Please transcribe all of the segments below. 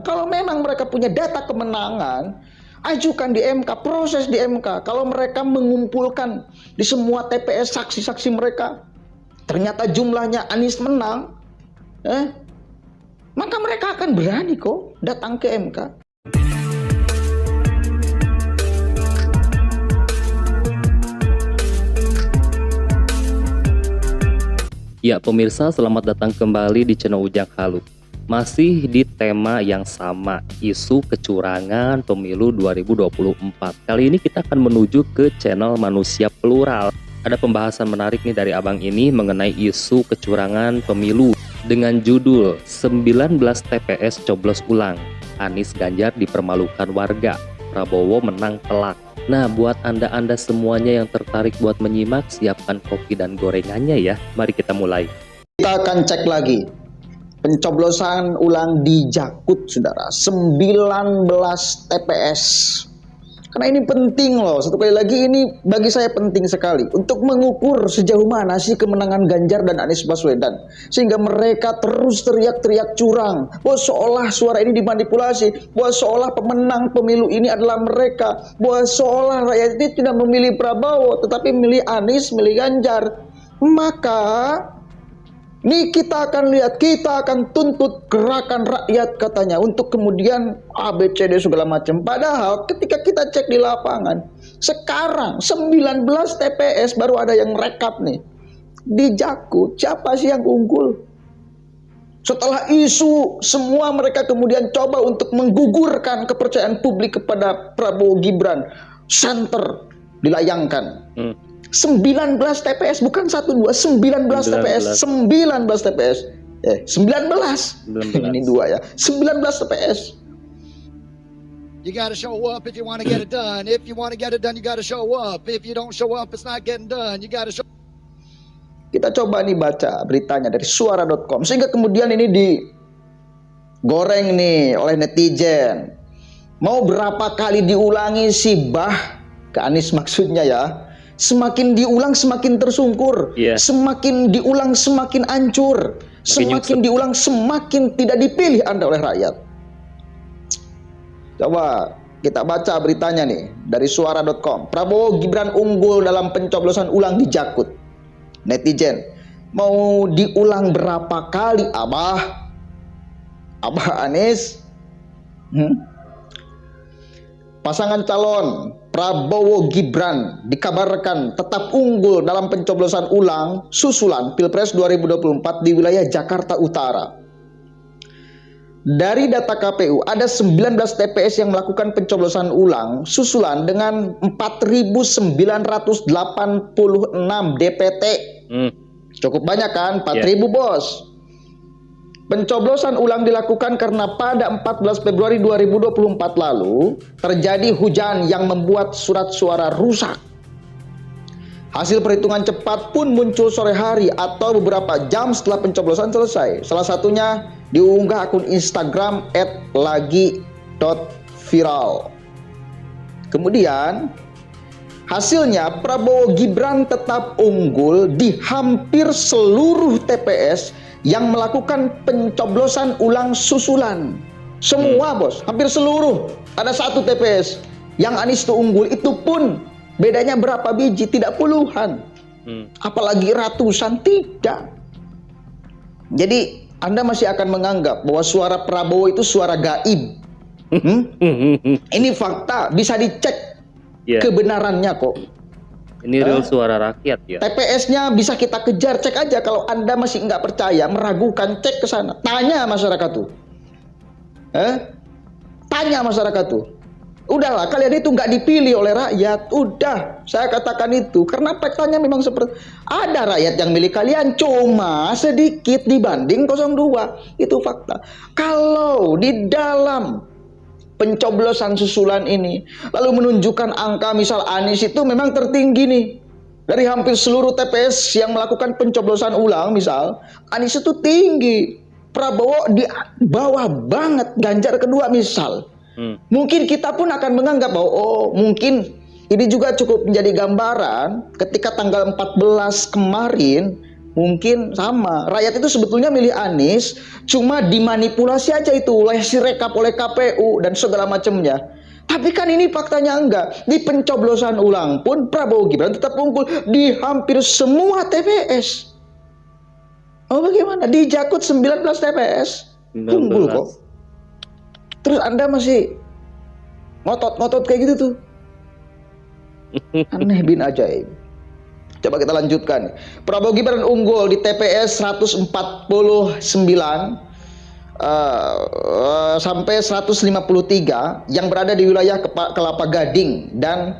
Kalau memang mereka punya data kemenangan, ajukan di MK, proses di MK. Kalau mereka mengumpulkan di semua TPS saksi-saksi mereka, ternyata jumlahnya Anies menang, maka mereka akan berani kok datang ke MK. Ya pemirsa, selamat datang kembali di channel Ujang Halu. Masih di tema yang sama, isu kecurangan pemilu 2024. Kali ini kita akan menuju ke channel Manusia Plural. Ada pembahasan menarik nih dari abang ini mengenai isu kecurangan pemilu dengan judul 19 TPS coblos ulang, Anies Ganjar dipermalukan warga, Prabowo menang telak. Nah, buat anda semuanya yang tertarik buat menyimak, siapkan kopi dan gorengannya ya. Mari kita mulai. Kita akan cek lagi pencoblosan ulang di Jakut, saudara. 19 TPS. Karena ini penting loh. Satu kali lagi, ini bagi saya penting sekali untuk mengukur sejauh mana sih kemenangan Ganjar dan Anies Baswedan, sehingga mereka terus teriak-teriak curang, bahwa seolah suara ini dimanipulasi, bahwa seolah pemenang pemilu ini adalah mereka, bahwa seolah rakyat ini tidak memilih Prabowo tetapi memilih Anies, memilih Ganjar. Maka ini kita akan lihat, kita akan tuntut gerakan rakyat katanya untuk kemudian ABCD segala macam. Padahal ketika kita cek di lapangan, sekarang 19 TPS baru ada yang rekap nih. Di Jakut, siapa sih yang unggul? Setelah isu, semua mereka kemudian coba untuk menggugurkan kepercayaan publik kepada Prabowo Gibran. Santer dilayangkan. 19 TPS, bukan 1, 2, 19 TPS, 19 TPS. 19. Ini 2 ya. 19 TPS. You gotta show up if you want to get it done. If you want to get it done, you gotta show up. If you don't show up, it's not getting done. You gotta show. Kita coba nih baca beritanya dari suara.com, sehingga kemudian ini digoreng nih oleh netizen. Mau berapa kali diulangi si Bah ke Anies maksudnya ya. Semakin diulang semakin tersungkur, semakin diulang semakin hancur, semakin diulang semakin tidak dipilih Anda oleh rakyat. Coba kita baca beritanya nih dari suara.com. Prabowo Gibran unggul dalam pencoblosan ulang di Jakut. Netizen, mau diulang berapa kali Abah Anies? Pasangan calon Prabowo Gibran dikabarkan tetap unggul dalam pencoblosan ulang susulan Pilpres 2024 di wilayah Jakarta Utara. Dari data KPU, ada 19 TPS yang melakukan pencoblosan ulang susulan dengan 4.986 DPT. Cukup banyak kan? 4.000 bos. Pencoblosan ulang dilakukan karena pada 14 Februari 2024 lalu terjadi hujan yang membuat surat suara rusak. Hasil perhitungan cepat pun muncul sore hari atau beberapa jam setelah pencoblosan selesai. Salah satunya diunggah akun Instagram @lagi.viral. Kemudian hasilnya Prabowo Gibran tetap unggul di hampir seluruh TPS yang melakukan pencoblosan ulang susulan. Semua bos, hampir seluruh. Ada 1 TPS yang Anies itu unggul, itu pun bedanya berapa biji, tidak puluhan, apalagi ratusan, tidak. Jadi Anda masih akan menganggap bahwa suara Prabowo itu suara gaib. Ini fakta, bisa dicek kebenarannya kok. Ini real suara rakyat ya. TPS-nya bisa kita kejar, cek aja. Kalau Anda masih nggak percaya, meragukan, cek ke sana. Tanya masyarakat tuh. Tanya masyarakat tuh. Udahlah, kalian itu nggak dipilih oleh rakyat. Udah, saya katakan itu. Karena faktanya memang seperti ada rakyat yang milih kalian, cuma sedikit dibanding 02. Itu fakta. Kalau di dalam pencoblosan susulan ini lalu menunjukkan angka misal Anies itu memang tertinggi nih dari hampir seluruh TPS yang melakukan pencoblosan ulang, misal Anies itu tinggi, Prabowo di bawah banget, Ganjar kedua misal. Mungkin kita pun akan menganggap bahwa oh mungkin ini juga cukup menjadi gambaran ketika tanggal 14 kemarin mungkin sama. Rakyat itu sebetulnya milih Anies, cuma dimanipulasi aja itu oleh Sirekap, oleh KPU dan segala macamnya. Tapi kan ini faktanya enggak. Di pencoblosan ulang pun Prabowo Gibran tetap unggul di hampir semua TPS. Oh bagaimana? Di Jakut 19 TPS unggul kok. Terus Anda masih ngotot-ngotot kayak gitu tuh. Aneh bin ajaib. Coba kita lanjutkan. Prabowo Gibran unggul di TPS 149 sampai 153 yang berada di wilayah Kelapa Gading dan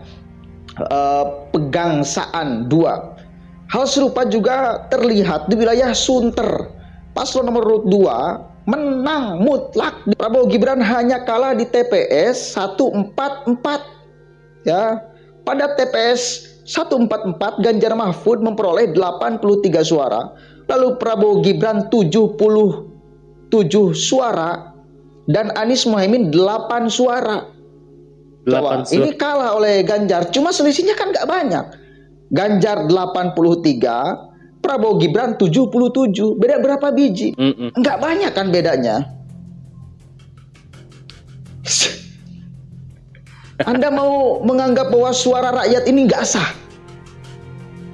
Pegangsaan 2. Hal serupa juga terlihat di wilayah Sunter. Paslon nomor 2 menang mutlak. Prabowo Gibran hanya kalah di TPS 144. Ya. Pada TPS 144 Ganjar Mahfud memperoleh 83 suara, lalu Prabowo Gibran 77 suara dan Anies Mohaimin 8 suara. Coba, ini kalah oleh Ganjar, cuma selisihnya kan nggak banyak. Ganjar 83, Prabowo Gibran 77, beda berapa biji? Nggak banyak kan bedanya. Anda mau menganggap bahwa suara rakyat ini nggak sah?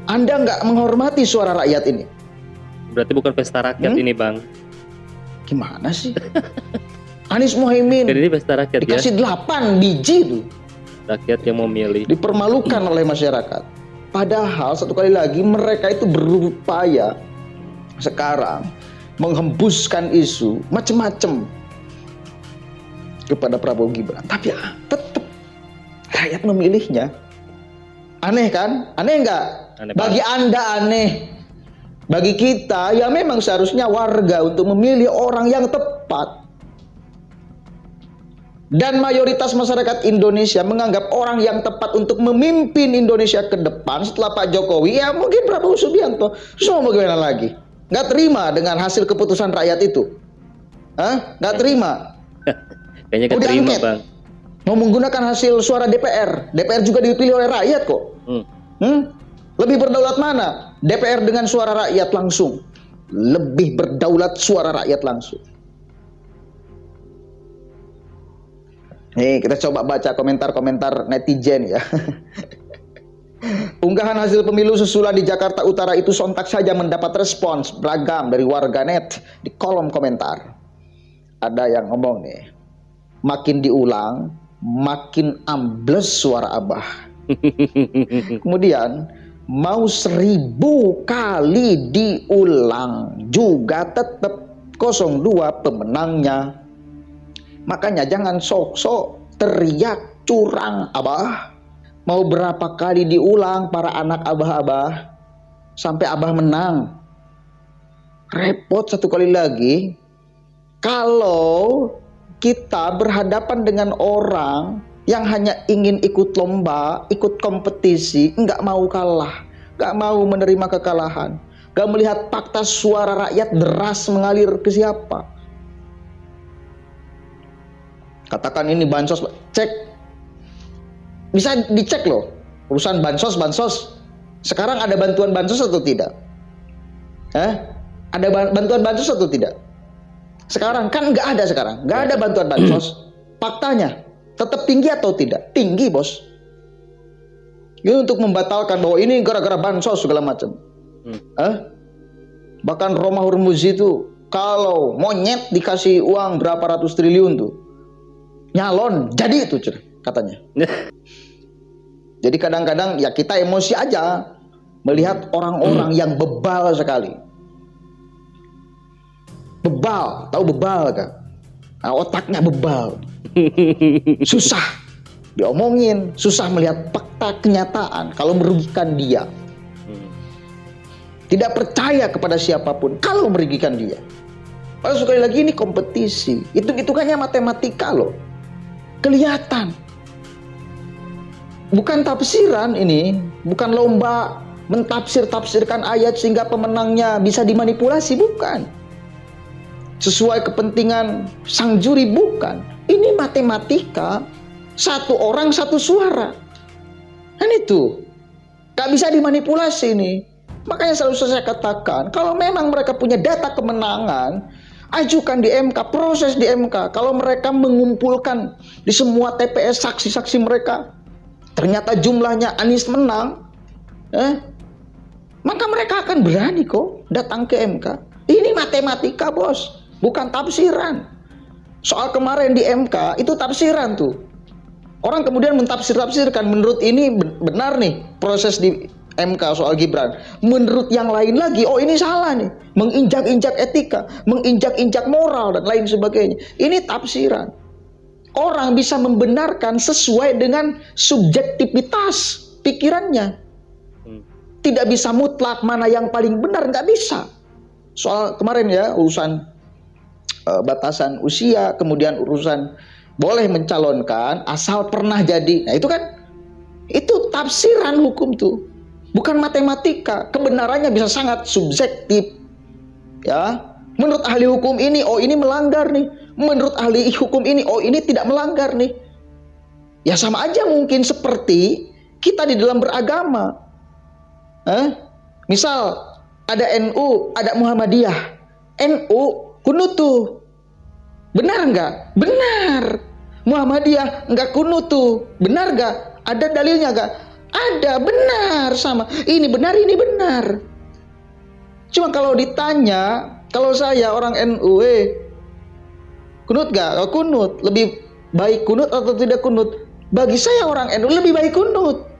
Anda nggak menghormati suara rakyat ini. Berarti bukan pesta rakyat ini, Bang. Gimana sih? Anies Mohaimin Jadi ini pesta rakyat dikasih 8 biji tuh. Rakyat yang memilih. Dipermalukan oleh masyarakat. Padahal satu kali lagi mereka itu berupaya sekarang menghembuskan isu macam-macam kepada Prabowo Gibran. Tapi tetap rakyat memilihnya. Aneh kan? Aneh nggak? Aneh Bagi Anda aneh. Bagi kita ya memang seharusnya warga untuk memilih orang yang tepat. Dan mayoritas masyarakat Indonesia menganggap orang yang tepat untuk memimpin Indonesia ke depan setelah Pak Jokowi ya mungkin Prabowo Subianto. Terus mau bagaimana lagi? Nggak terima dengan hasil keputusan rakyat itu? Hah? Nggak terima? Kayaknya nggak terima, Bang. Mau menggunakan hasil suara DPR. DPR juga dipilih oleh rakyat kok. Lebih berdaulat mana? DPR dengan suara rakyat langsung. Lebih berdaulat suara rakyat langsung. Nih kita coba baca komentar-komentar netizen ya. Unggahan hasil pemilu susulan di Jakarta Utara itu sontak saja mendapat respons beragam dari warganet di kolom komentar. Ada yang ngomong nih, makin diulang makin ambles suara Abah. Kemudian mau 1000 kali diulang juga tetap 02 pemenangnya. Makanya jangan sok-sok teriak curang Abah. Mau berapa kali diulang para anak Abah-abah sampai Abah menang. Repot satu kali lagi kalau kita berhadapan dengan orang yang hanya ingin ikut lomba, ikut kompetisi, nggak mau kalah, nggak mau menerima kekalahan, nggak melihat fakta suara rakyat deras mengalir ke siapa. Katakan ini bansos, cek, bisa dicek loh, urusan bansos. Sekarang ada bantuan bansos atau tidak? Ada bantuan bansos atau tidak? Sekarang kan nggak ada sekarang, nggak ada bantuan bansos. Faktanya tetap tinggi atau tidak? Tinggi, bos. Ini untuk membatalkan bahwa ini gara-gara bansos segala macam. Bahkan Roma Hurmuzi itu kalau monyet dikasih uang berapa ratus triliun tuh nyalon jadi itu katanya. Jadi kadang-kadang ya kita emosi aja melihat orang-orang yang bebal sekali. Bebal, tahu bebal kan? Nah, otaknya bebal. Susah diomongin, susah melihat fakta kenyataan kalau merugikan dia. Tidak percaya kepada siapapun kalau merugikan dia. Padahal sekali lagi ini kompetisi. Hitung-hitungannya matematika loh. Kelihatan. Bukan tafsiran ini, bukan lomba mentafsir-tafsirkan ayat sehingga pemenangnya bisa dimanipulasi, bukan. Sesuai kepentingan sang juri, bukan. Ini matematika, satu orang satu suara. Kan itu gak bisa dimanipulasi ini. Makanya selalu saya katakan, kalau memang mereka punya data kemenangan, ajukan di MK, proses di MK. Kalau mereka mengumpulkan di semua TPS saksi-saksi mereka, ternyata jumlahnya Anies menang, maka mereka akan berani kok datang ke MK. Ini matematika, bos, bukan tafsiran. Soal kemarin di MK itu tafsiran tuh. Orang kemudian mentafsir-tafsirkan, menurut ini benar nih proses di MK soal Gibran. Menurut yang lain lagi, oh ini salah nih, menginjak-injak etika, menginjak-injak moral dan lain sebagainya. Ini tafsiran. Orang bisa membenarkan sesuai dengan subjektivitas pikirannya. Tidak bisa mutlak mana yang paling benar, nggak bisa. Soal kemarin ya, urusan batasan usia, kemudian urusan boleh mencalonkan asal pernah jadi. Nah itu kan, itu tafsiran hukum tuh, bukan matematika. Kebenarannya bisa sangat subjektif. Ya, menurut ahli hukum ini, oh ini melanggar nih. Menurut ahli hukum ini, oh ini tidak melanggar nih. Ya sama aja mungkin seperti kita di dalam beragama. Misal ada NU, ada Muhammadiyah. NU kunutu, benar nggak? Benar. Muhammadiyah nggak kunutu, benar nggak? Ada dalilnya nggak? Ada, benar sama. Ini benar, ini benar. Cuma kalau ditanya, kalau saya orang NU, kunut nggak? Kalau kunut, lebih baik kunut atau tidak kunut? Bagi saya orang NU lebih baik kunut.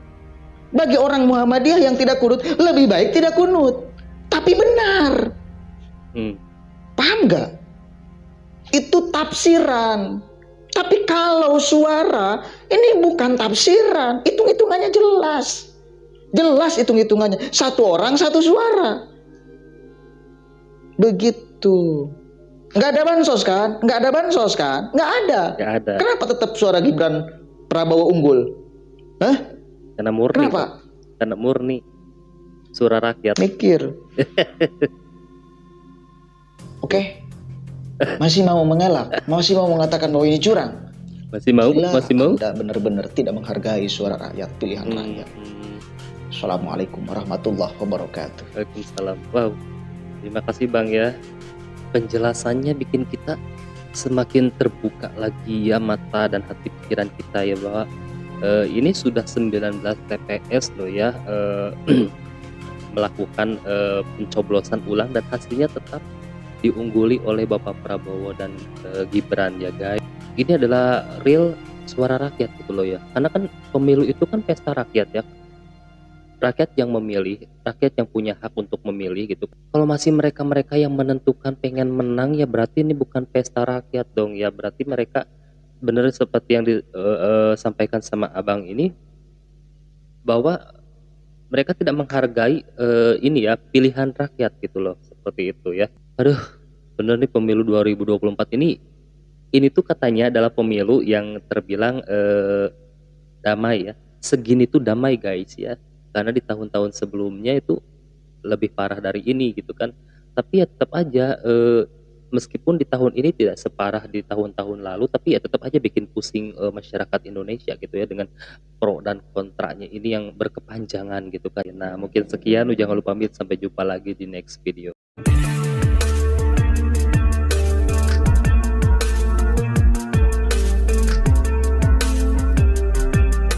Bagi orang Muhammadiyah yang tidak kunut, lebih baik tidak kunut. Tapi benar. Paham nggak? Itu tafsiran. Tapi kalau suara, ini bukan tafsiran. Hitung-hitungannya jelas. Jelas hitung-hitungannya. Satu orang, satu suara. Begitu. Nggak ada bansos kan? Nggak ada bansos kan? Nggak ada. Nggak ada. Kenapa tetap suara Gibran Prabowo unggul? Karena murni. Kenapa? Karena murni. Suara rakyat. Mikir. Oke. Masih mau mengelak, masih mau mengatakan bahwa ini curang. Masih mau? Gila, Masih mau? Anda benar-benar tidak menghargai suara rakyat, pilihan rakyat. Assalamualaikum warahmatullahi wabarakatuh. Waalaikumsalam. Wow, terima kasih Bang ya. Penjelasannya bikin kita semakin terbuka lagi ya mata dan hati pikiran kita ya, bahwa ini sudah 19 TPS loh ya melakukan pencoblosan ulang dan hasilnya tetap diungguli oleh Bapak Prabowo dan Gibran ya guys. Ini adalah real suara rakyat gitu loh ya. Karena kan pemilu itu kan pesta rakyat ya. Rakyat yang memilih, rakyat yang punya hak untuk memilih gitu. Kalau masih mereka-mereka yang menentukan pengen menang ya berarti ini bukan pesta rakyat dong ya. Berarti mereka benar seperti yang disampaikan sama Abang ini, bahwa mereka tidak menghargai ini ya pilihan rakyat gitu loh, seperti itu ya. Aduh, bener nih pemilu 2024 ini tuh katanya adalah pemilu yang terbilang damai ya. Segini tuh damai guys ya. Karena di tahun-tahun sebelumnya itu lebih parah dari ini gitu kan. Tapi ya tetap aja meskipun di tahun ini tidak separah di tahun-tahun lalu, tapi ya tetap aja bikin pusing masyarakat Indonesia gitu ya, dengan pro dan kontranya ini yang berkepanjangan gitu kan. Nah mungkin sekian, jangan lupa pamit, sampai jumpa lagi di next video.